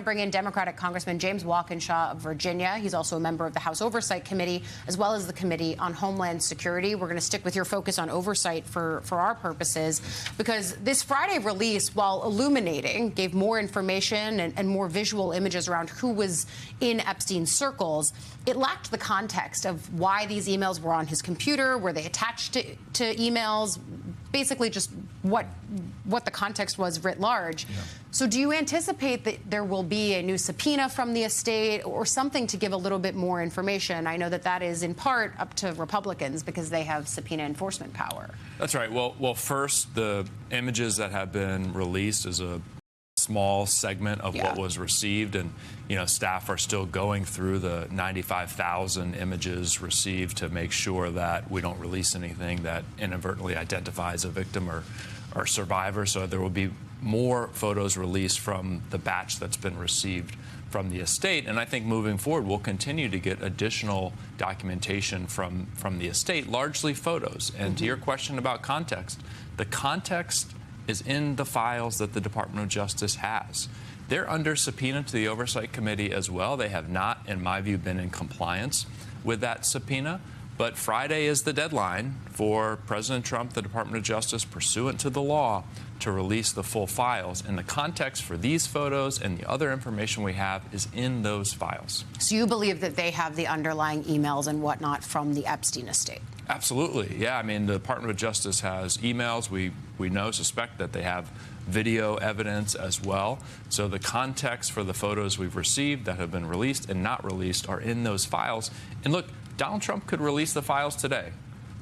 Bring in Democratic Congressman James Walkinshaw of Virginia. He's also a member of the House Oversight Committee, as well as the Committee on Homeland Security. We're going to stick with your focus on oversight for our purposes, because this Friday release, while illuminating, gave more information and more visual images around who was in Epstein's circles. It lacked the context of why these emails were on his computer, were they attached to emails, basically just what the context was writ large. Yeah. So do you anticipate that there will be a new subpoena from the estate or something to give a little bit more information? I know that that is in part up to Republicans because they have subpoena enforcement power. That's right. Well, first, the images that have been released is a small segment of what was received, and staff are still going through the 95,000 images received to make sure that we don't release anything that inadvertently identifies a victim or survivor. So there will be more photos released from the batch that's been received from the estate, and I think moving forward we'll continue to get additional documentation from the estate, largely photos. And to your question about context, the context is in the files that the Department of Justice has. They're under subpoena to the Oversight Committee as well. They have not, in my view, been in compliance with that subpoena. But Friday is the deadline for President Trump, the Department of Justice, pursuant to the law, to release the full files. And the context for these photos and the other information we have is in those files. So you believe that they have the underlying emails and whatnot from the Epstein estate? Absolutely. Yeah, I mean, the Department of Justice has emails. We suspect that they have video evidence as well. So the context for the photos we've received that have been released and not released are in those files. And look, Donald Trump could release the files today.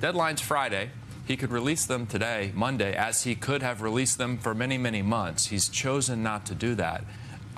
Deadline's Friday. He could release them today, Monday, as he could have released them for many, many months. He's chosen not to do that.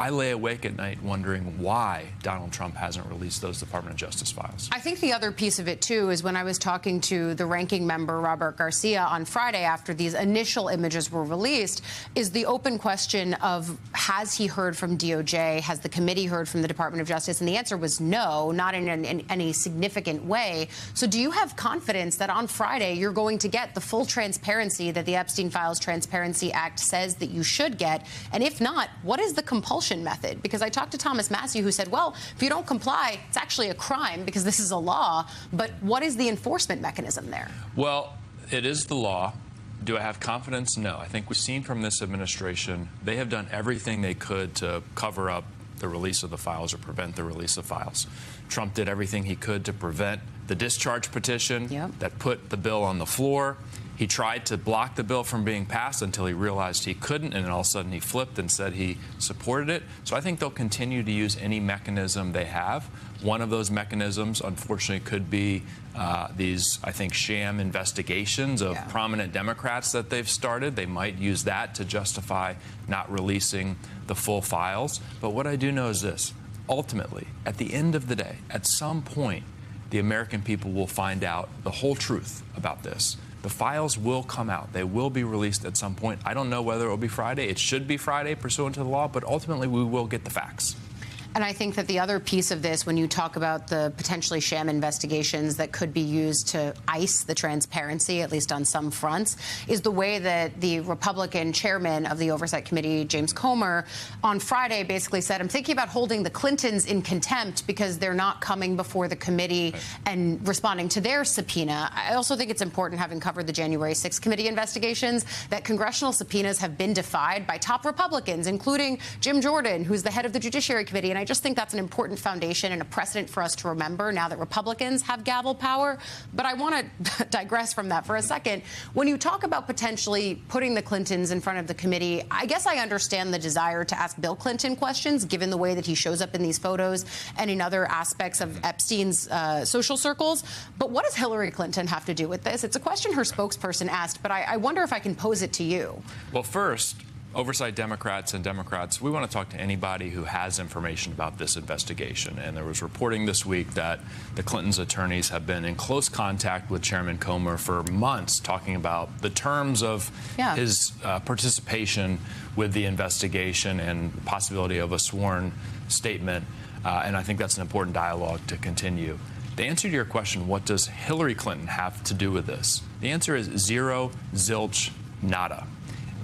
I lay awake at night wondering why Donald Trump hasn't released those Department of Justice files. I think the other piece of it, too, is when I was talking to the ranking member, Robert Garcia, on Friday after these initial images were released, is the open question of, has he heard from DOJ? Has the committee heard from the Department of Justice? And the answer was no, not in any significant way. So do you have confidence that on Friday you're going to get the full transparency that the Epstein Files Transparency Act says that you should get? And if not, what is the compulsion method? Because I talked to Thomas Massie, who said, well, if you don't comply, it's actually a crime because this is a law. But what is the enforcement mechanism there? Well, it is the law. Do I have confidence? No. I think we've seen from this administration, they have done everything they could to cover up the release of the files or prevent the release of files. Trump did everything he could to prevent the discharge petition that put the bill on the floor. He tried to block the bill from being passed until he realized he couldn't, and then all of a sudden he flipped and said he supported it. So I think they'll continue to use any mechanism they have. One of those mechanisms, unfortunately, could be these, I think, sham investigations of prominent Democrats that they've started. They might use that to justify not releasing the full files. But what I do know is this. Ultimately, at the end of the day, at some point, the American people will find out the whole truth about this. The files will come out. They will be released at some point. I don't know whether it will be Friday. It should be Friday pursuant to the law, but ultimately we will get the facts. And I think that the other piece of this, when you talk about the potentially sham investigations that could be used to ice the transparency, at least on some fronts, is the way that the Republican chairman of the Oversight Committee, James Comer, on Friday basically said, I'm thinking about holding the Clintons in contempt because they're not coming before the committee and responding to their subpoena. I also think it's important, having covered the January 6th committee investigations, that congressional subpoenas have been defied by top Republicans, including Jim Jordan, who's the head of the Judiciary Committee. And I just think that's an important foundation and a precedent for us to remember now that Republicans have gavel power. But I want to digress from that for a second. When you talk about potentially putting the Clintons in front of the committee, I guess I understand the desire to ask Bill Clinton questions, given the way that he shows up in these photos and in other aspects of Epstein's social circles. But what does Hillary Clinton have to do with this? It's a question her spokesperson asked, but I wonder if I can pose it to you. Well, first, Oversight Democrats and Democrats, we want to talk to anybody who has information about this investigation. And there was reporting this week that the Clintons' attorneys have been in close contact with Chairman Comer for months, talking about the terms of his participation with the investigation and the possibility of a sworn statement. And I think that's an important dialogue to continue. The answer to your question, what does Hillary Clinton have to do with this? The answer is zero, zilch, nada.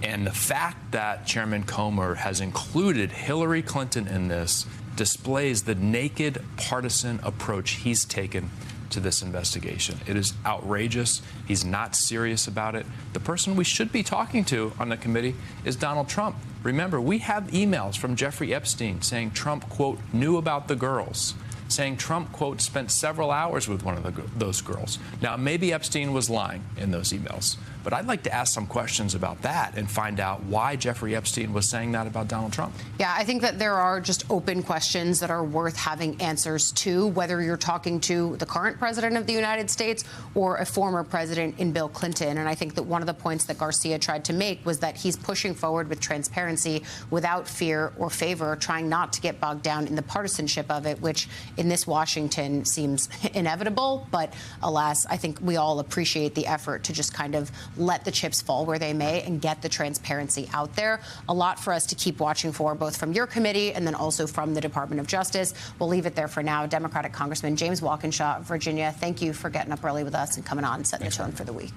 And the fact that Chairman Comer has included Hillary Clinton in this displays the naked partisan approach he's taken to this investigation. It is outrageous. He's not serious about it. The person we should be talking to on the committee is Donald Trump. Remember, we have emails from Jeffrey Epstein saying Trump, quote, knew about the girls, saying Trump, quote, spent several hours with one of those girls. Now, maybe Epstein was lying in those emails, but I'd like to ask some questions about that and find out why Jeffrey Epstein was saying that about Donald Trump. Yeah, I think that there are just open questions that are worth having answers to, whether you're talking to the current president of the United States or a former president in Bill Clinton. And I think that one of the points that Garcia tried to make was that he's pushing forward with transparency without fear or favor, trying not to get bogged down in the partisanship of it, which in this Washington seems inevitable. But alas, I think we all appreciate the effort to just kind of let the chips fall where they may and get the transparency out there. A lot for us to keep watching for, both from your committee and then also from the Department of Justice. We'll leave it there for now. Democratic Congressman James Walkinshaw of Virginia, thank you for getting up early with us and coming on and setting the tone for the week.